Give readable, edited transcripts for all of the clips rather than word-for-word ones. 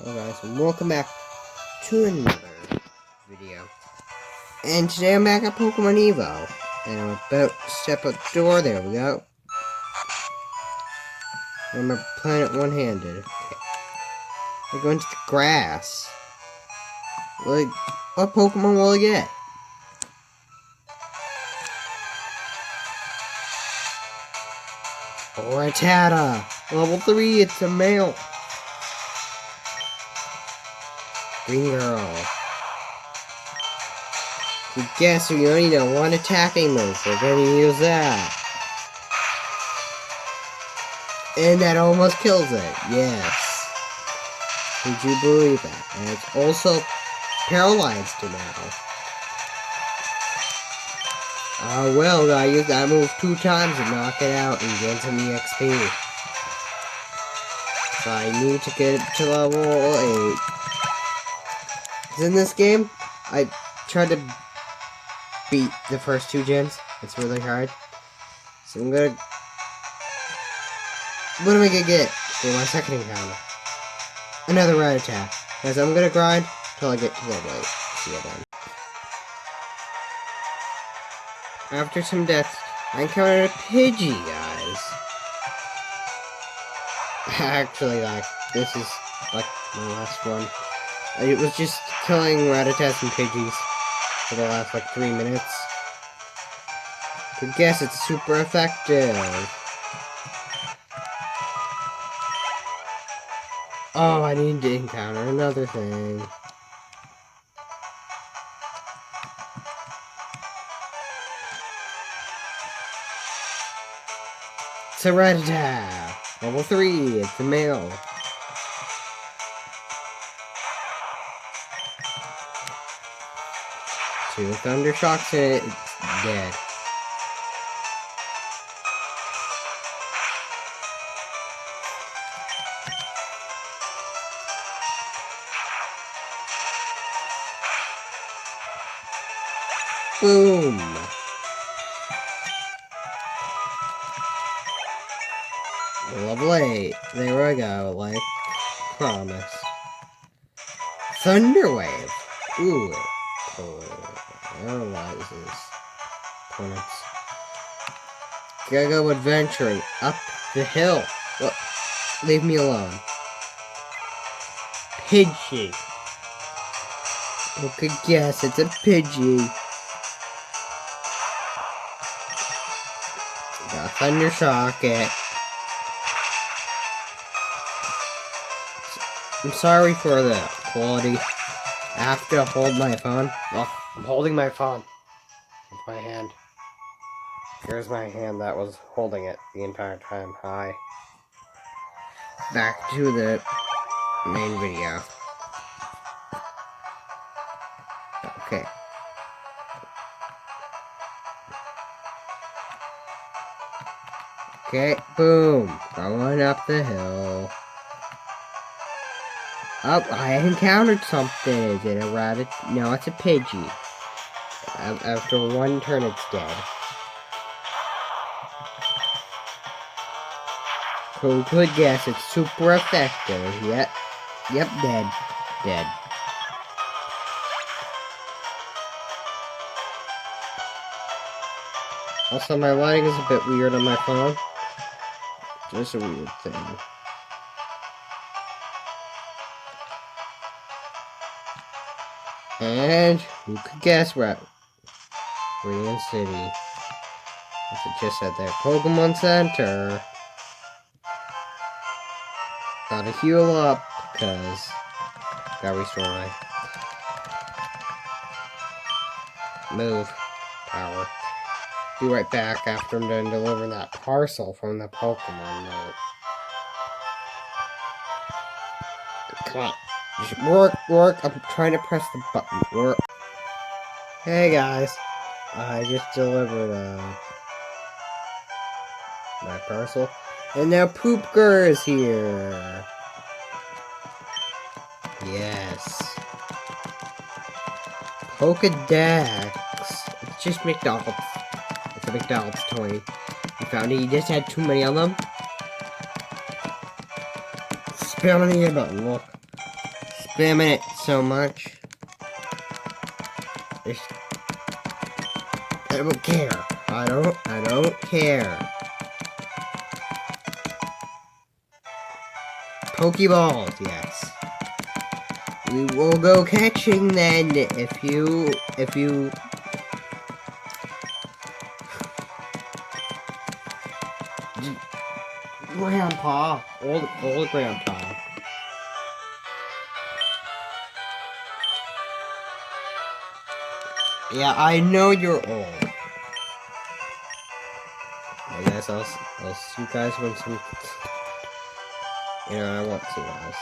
Hello guys, and welcome back to another video. And today I'm back at Pokemon Evo. And I'm about to step out the door. There we go. Remember, playing it one-handed. Okay. We're going to the grass. Like, what Pokemon will I get? Rattata! Level 3, it's a male. Green girl. You guess we only know one attacking move. We're going to use that. And that almost kills it. Yes. Would you believe that? And it's also paralyzed now. Well, I used that move 2 times to knock it out and gain some EXP. So I need to get it to level 8. Because in this game, I tried to beat the first 2 gyms. It's really hard. So I'm gonna... What am I gonna get for my second encounter? Another Rattata. Because I'm gonna grind until I get to level 8. See you then. After some deaths, I encountered a Pidgey, guys. Actually, this is, my last one. It was just killing Rattatas and Pidgeys for the last, 3 minutes. Good guess, it's super effective. Oh, I need to encounter another thing. It's a Rattata! Level 3, it's a male. Two Thunder Shocks and it's dead. Boom! Level 8. There we go, like promised. Thunder Wave. Ooh. Paralyzes opponents. Gotta go adventuring up the hill. What? Leave me alone. Pidgey. Who could guess it's a Pidgey? Got Thunder Shock it. I'm sorry for the quality. I have to hold my phone. Oh, I'm holding my phone with my hand. Here's my hand that was holding it the entire time. Hi. Back to the main video. Okay. Okay, boom. Going up the hill. Oh, I encountered something. Is it a Rattata? No, it's a Pidgey. After 1 turn, it's dead. Who could guess? It's super effective. Yep, dead. Dead. Also, my lighting is a bit weird on my phone. Just a weird thing. And who could guess what? Korean City. As it just said there. Pokemon Center. Gotta heal up, because gotta restore my move power. Be right back after I'm done delivering that parcel from the Pokemon note. Come on. Just work. I'm trying to press the button. Work. Hey guys. I just delivered my parcel. And now Poopger is here. Yes. Pokedex. It's just McDonald's. It's a McDonald's toy. You found it. You just had too many of them. Spam on the A button. Look. spamming it so much. I don't care. I don't care. Pokeballs, yes. We will go catching then if you Grandpa, old grandpa. Yeah, I know you're old. I guess I'll see you guys when some. You know, I want to see you guys.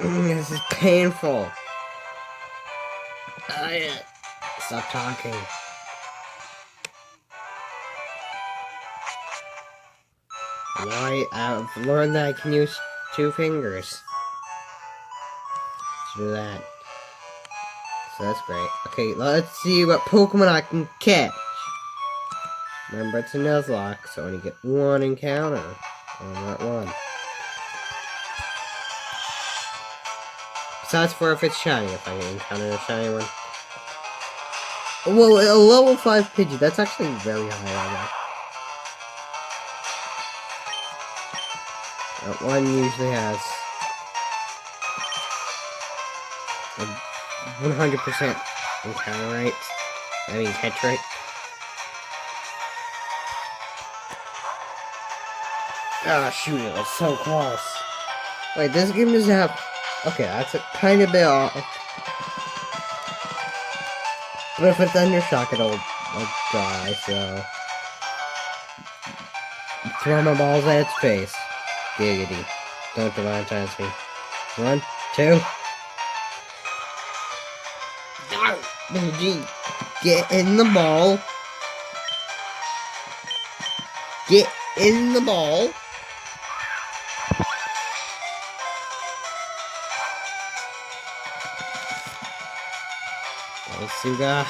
This is painful. Stop talking. Why? I've learned that I can use 2 fingers to do that. So that's great. Okay, let's see what Pokemon I can catch. Remember, it's a Nuzlocke, so I only get 1 encounter on that one. Besides for if it's shiny, if I encounter a shiny one. Whoa, a level 5 Pidgey, that's actually very high on that. That one usually has a 100% encounter rate. I mean catch rate. Ah, shoot, it was so close. Wait, this game doesn't have... Okay, that's a kind of bit off. But if it's Thunder Shock, it'll die, so... Throw my balls at its face. Giggity. Don't divine chance me. 1, 2... Pidgey, get in the ball. Get in the ball. Let's see that.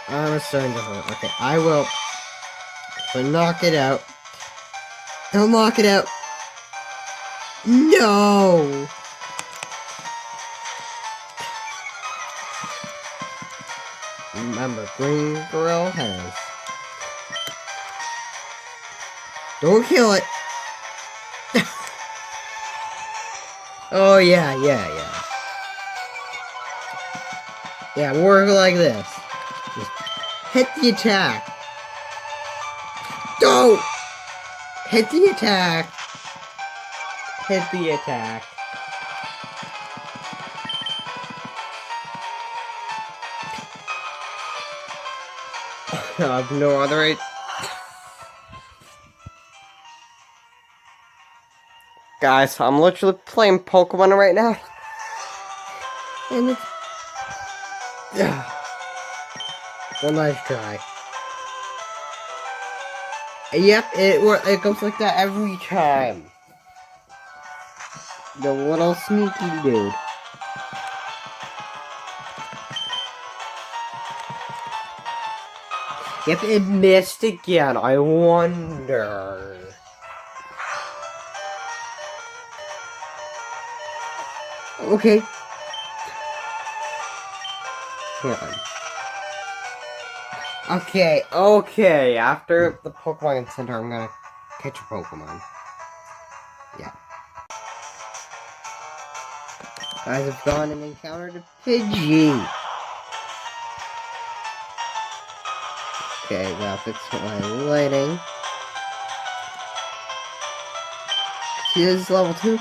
I'm starting to hurt. Okay, I will. If I knock it out. I'll knock it out. No! Remember, Green Girl has. Don't kill it! Oh, yeah. Yeah, work like this. Just hit the attack. Don't! Hit the attack. Hit the attack. I have no other way. Guys, I'm literally playing Pokemon right now. And it's... One last try. Yep, it goes like that every time. The little sneaky dude. Yep, it missed again. I wonder. Okay. Hold on. Okay. After the Pokemon Center, I'm gonna catch a Pokemon. Yeah. Guys have gone and encountered a Pidgey. Okay, gotta fix my lighting. See, this is level 2.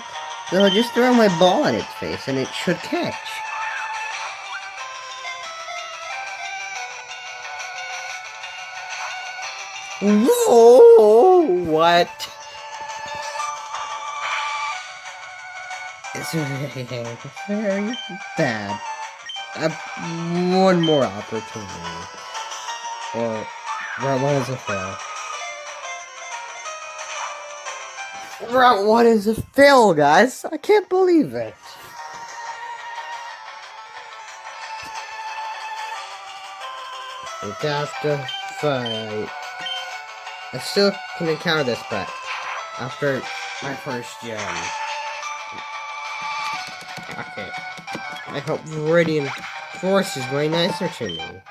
So I'll just throw my ball at its face and it should catch. Whoa! What? It's very bad. One more opportunity. Or, Route 1 is a fail. Route 1 is a fail, guys! I can't believe it! It's after fight. I still can encounter this, but after my first gem. Okay. I hope Viridian Force is way nicer to me.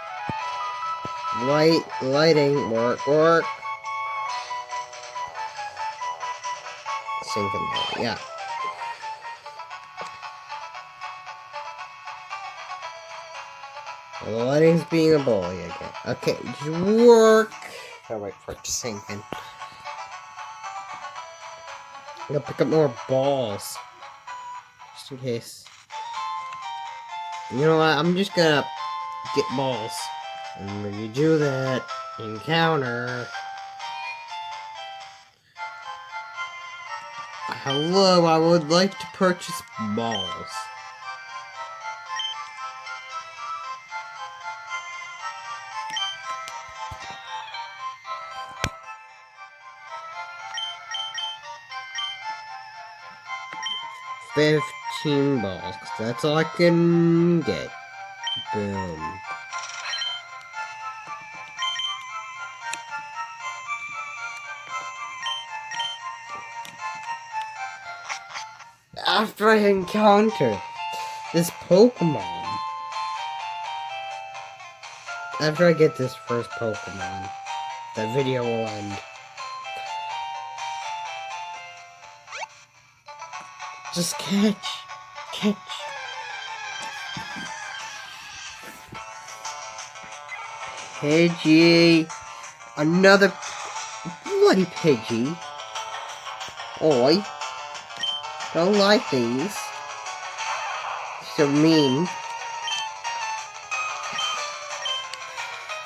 Lighting, work. Sinking there, yeah. The lighting's being a bully again. Okay, just work. Gotta wait for it to sink in. I'm gonna pick up more balls. Just in case. You know what? I'm just gonna get balls. And when you do that, encounter. Hello, I would like to purchase balls. $15, because that's all I can get. Boom. After I encounter this Pokemon, after I get this first Pokemon, the video will end. Just catch. Pidgey. Another bloody Pidgey. Oi. Don't like these. So mean.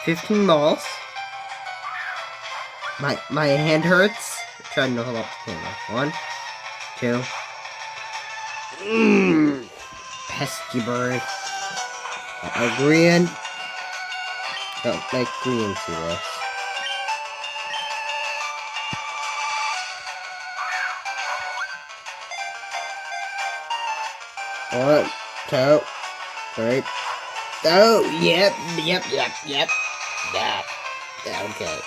15 balls. My hand hurts. Trying to hold up the camera. 1, 2. Pesky bird. Green. Don't like green to us. 1, 2, 3. Oh, yep. Yeah, okay.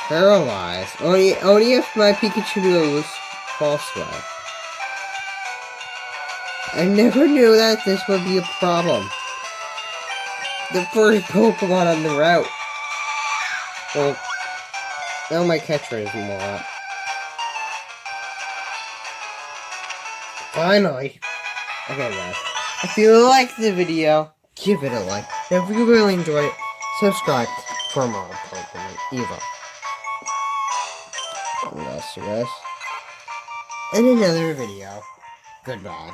Paralyzed. Only if my Pikachu goes false way. I never knew that this would be a problem. The first Pokemon on the route. Well, now my catch rate is more up. Finally. Okay, guys. If you liked the video, give it a like. And if you really enjoyed it, subscribe for more Pokemon Evo. I'll see you guys in another video. Goodbye.